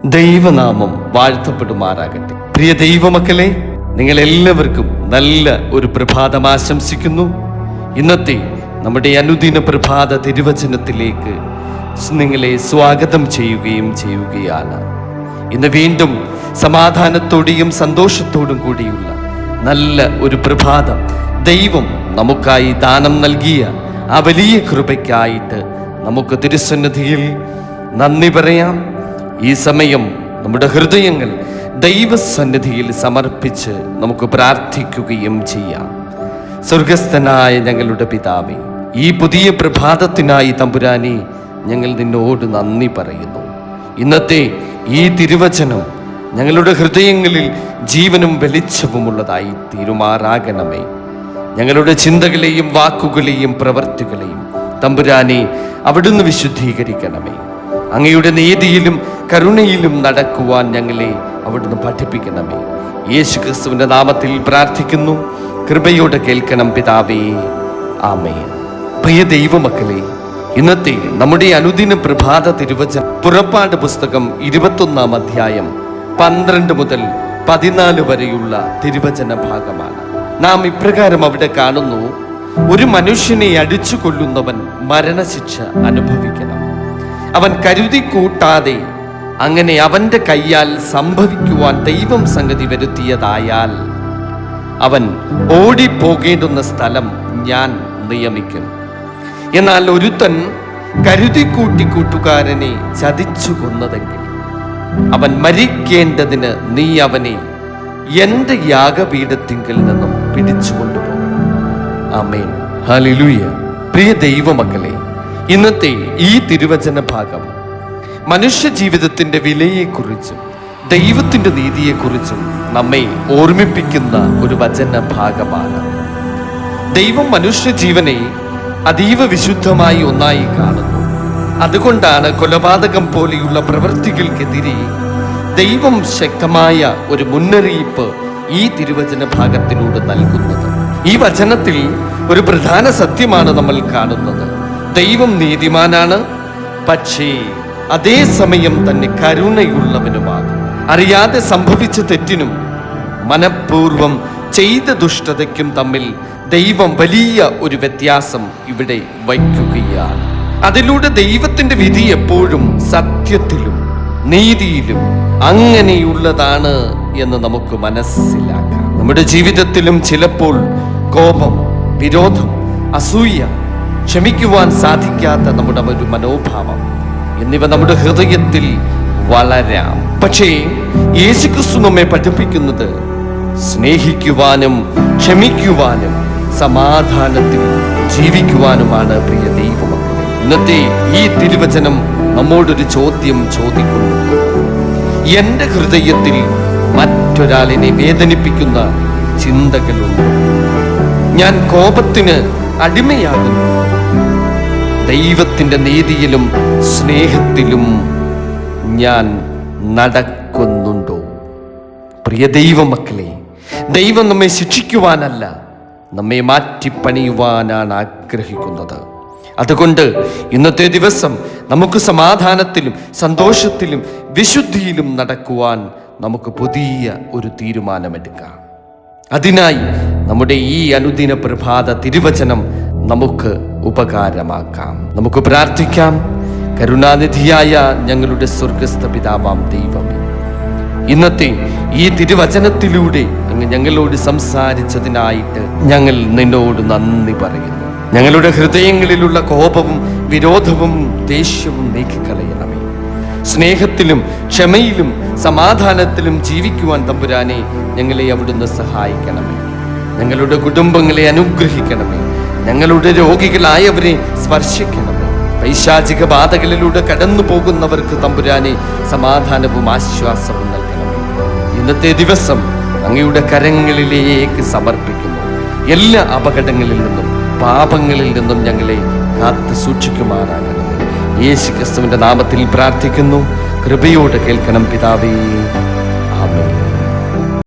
ദൈവനാമം വാഴ്ത്തപ്പെടുമാറാകട്ടെ. പ്രിയ ദൈവമക്കളെ, നിങ്ങളെല്ലാവർക്കും നല്ല ഒരു പ്രഭാതം ആശംസിക്കുന്നു. ഇന്നത്തെ നമ്മുടെ അനുദിന പ്രഭാത തിരുവചനത്തിലേക്ക് നിങ്ങളെ സ്വാഗതം ചെയ്യുകയാണ്. ഇന്ന് വീണ്ടും സമാധാനത്തോടെയും സന്തോഷത്തോടും കൂടിയുള്ള നല്ല ഒരു പ്രഭാതം ദൈവം നമുക്കായി ദാനം നൽകിയ ആ വലിയ കൃപയ്ക്കായിട്ട് നമുക്ക് തിരുസന്നിധിയിൽ നന്ദി പറയാം. ഈ സമയം നമ്മുടെ ഹൃദയങ്ങൾ ദൈവസന്നിധിയിൽ സമർപ്പിച്ച് നമുക്ക് പ്രാർത്ഥിക്കുകയും ചെയ്യാം. സ്വർഗസ്ഥനായ ഞങ്ങളുടെ പിതാവേ, ഈ പുതിയ പ്രഭാതത്തിനായി തമ്പുരാനെ ഞങ്ങൾ നിന്നോട് നന്ദി പറയുന്നു. ഇന്നത്തെ ഈ തിരുവചനം ഞങ്ങളുടെ ഹൃദയങ്ങളിൽ ജീവനും വെളിച്ചവുമുള്ളതായി തീരുമാറാകണമേ. ഞങ്ങളുടെ ചിന്തകളെയും വാക്കുകളെയും പ്രവൃത്തികളെയും തമ്പുരാനെ അവിടുന്ന് വിശുദ്ധീകരിക്കണമേ. അങ്ങയുടെ നീതിയിലും കരുണയിലും നടക്കുവാൻ ഞങ്ങളെ അവിടുന്ന് പഠിപ്പിക്കണമേ. യേശുക്രിസ്തുവിന്റെ നാമത്തിൽ പ്രാർത്ഥിക്കുന്നു. കൃപയോടെ കേൾക്കണം പിതാവേ, ആമേൻ. പ്രിയ ദൈവമക്കളെ, ഇന്നത്തെ നമ്മുടെ അനുദിന പ്രഭാത തിരുവചനം പുറപ്പാട് പുസ്തകം 21 അധ്യായം 12 മുതൽ 14 വരെയുള്ള തിരുവചന ഭാഗമാണ്. നാം ഇപ്രകാരം അവിടെ കാണുന്നു: ഒരു മനുഷ്യനെ അടിച്ചു കൊല്ലുന്നവൻ മരണശിക്ഷ അനുഭവിക്കണം. അവൻ കരുതി കൂട്ടാതെ അങ്ങനെ അവന്റെ കയ്യാൽ സംഭവിക്കുവാൻ ദൈവം സംഗതി വരുത്തിയതായാൽ അവൻ ഓടിപ്പോകേണ്ടുന്ന സ്ഥലം ഞാൻ നിയമിക്കും. എന്നാൽ ഒരുത്തൻ കരുതി കൂട്ടി കൂട്ടുകാരനെ ചതിച്ചു കൊന്നതെങ്കിൽ അവൻ മരിക്കേണ്ടതിന് നീ അവനെ എന്റെ യാഗപീഠത്തിങ്കിൽ നിന്നും പിടിച്ചുകൊണ്ടുപോകണം. ആമേൻ, ഹല്ലേലൂയ. പ്രിയ ദൈവമക്കളെ, ഇന്നത്തെ ഈ തിരുവചന ഭാഗം മനുഷ്യ ജീവിതത്തിന്റെ വിലയെക്കുറിച്ചും ദൈവത്തിന്റെ നീതിയെക്കുറിച്ചും നമ്മെ ഓർമ്മിപ്പിക്കുന്ന ഒരു വചന ഭാഗമാണ്. ദൈവം മനുഷ്യ ജീവനെ അതീവ വിശുദ്ധമായി ഒന്നായി കാണുന്നു. അതുകൊണ്ടാണ് കൊലപാതകം പോലെയുള്ള പ്രവൃത്തികൾക്കെതിരെ ദൈവം ശക്തമായ ഒരു മുന്നറിയിപ്പ് ഈ തിരുവചന ഭാഗത്തിലൂടെ നൽകുന്നത്. ഈ വചനത്തിൽ ഒരു പ്രധാന സത്യമാണ് നമ്മൾ കാണുന്നത്. ദൈവം നീതിമാനാണ്, പക്ഷേ അതേസമയം തന്നെ കരുണയുള്ളവനുമാണ്. അറിയാതെ സംഭവിച്ച തെറ്റിനും മനഃപൂർവം ചെയ്ത ദുഷ്ടതയ്ക്കും തമ്മിൽ ദൈവം വലിയ ഒരു വ്യത്യാസം ഇവിടെ വയ്ക്കുകയാണ്. അതിലൂടെ ദൈവത്തിന്റെ വിധി എപ്പോഴും സത്യത്തിലും നീതിയിലും അങ്ങനെയുള്ളതാണ് എന്ന് നമുക്ക് മനസ്സിലാക്കാം. നമ്മുടെ ജീവിതത്തിലും ചിലപ്പോൾ കോപം, വിരോധം, അസൂയ, ക്ഷമിക്കുവാൻ സാധിക്കാത്ത നമ്മുടെ ഒരു മനോഭാവം എന്നിവ നമ്മുടെ ഹൃദയത്തിൽ വളരാം. പക്ഷേ യേശുക്രിസ്തു നമ്മെ പഠിപ്പിക്കുന്നത് സ്നേഹിക്കുവാനും ക്ഷമിക്കുവാനും സമാധാനത്തിൽ ജീവിക്കുവാനുമാണ്. പ്രിയ ദൈവമക്കളെ, ഇന്നത്തെ ഈ തിരുവചനം നമ്മോടൊരു ചോദ്യം ചോദിക്കുന്നു. എൻ്റെ ഹൃദയത്തിൽ മറ്റൊരാളിനെ വേദനിപ്പിക്കുന്ന ചിന്തകളുണ്ട്. ഞാൻ കോപത്തിന് അടിമയാകുന്നു. ദൈവത്തിന്റെ നീതിയിലും സ്നേഹത്തിലും ഞാൻ നടക്കുന്നുണ്ടോ? പ്രിയ ദൈവമക്കളെ, ദൈവം നമ്മെ ശിക്ഷിക്കുവാനല്ല, നമ്മെ മാറ്റിപ്പണിയുവാനാണ് ആഗ്രഹിക്കുന്നത്. അതുകൊണ്ട് ഇന്നത്തെ ദിവസം നമുക്ക് സമാധാനത്തിലും സന്തോഷത്തിലും വിശുദ്ധിയിലും നടക്കുവാൻ നമുക്ക് പുതിയ ഒരു തീരുമാനമെടുക്കാം. അതിനായി നമ്മുടെ ഈ അനുദിന പ്രഭാത തിരുവചനം നമുക്ക് ഉപകാരമാക്കാം. നമുക്ക് പ്രാർത്ഥിക്കാം. കരുണാനിധിയായ ഞങ്ങളുടെ സ്വർഗസ്ഥ പിതാവാം ദൈവമേ, ഇന്നത്തെ ഈ തിരുവചനത്തിലൂടെ അങ്ങ് ഞങ്ങളോട് സംസാരിച്ചതിനായിട്ട് ഞങ്ങൾ നിന്നോട് നന്ദി പറയുന്നു. ഞങ്ങളുടെ ഹൃദയങ്ങളിലുള്ള കോപവും വിരോധവും ദേഷ്യവും നീക്കിക്കളയണമേ. സ്നേഹത്തിലും ക്ഷമയിലും സമാധാനത്തിലും ജീവിക്കുവാൻ തമ്പുരാനെ ഞങ്ങളെ അവിടുന്ന് സഹായിക്കണമേ. ഞങ്ങളുടെ കുടുംബങ്ങളെ അനുഗ്രഹിക്കണമേ. ഞങ്ങളുടെ രോഗികളായവരെ സ്പർശിക്കണമേ. പൈശാചിക ബാധകളിലൂടെ കടന്നു പോകുന്നവർക്ക് തമ്പുരാനെ സമാധാനവും ആശ്വാസവും നൽകണമേ. ഇന്നത്തെ ദിവസം അങ്ങയുടെ കരങ്ങളിലേക്ക് സമർപ്പിക്കുന്നു. എല്ലാ അപകടങ്ങളിൽ നിന്നും പാപങ്ങളിൽ നിന്നും ഞങ്ങളെ കാത്തു സൂക്ഷിക്കുമാറാകണമേ. യേശുക്രിസ്തുവിന്റെ നാമത്തിൽ പ്രാർത്ഥിക്കുന്നു. കൃപയോടെ കേൾക്കണം പിതാവേ, ആമേൻ.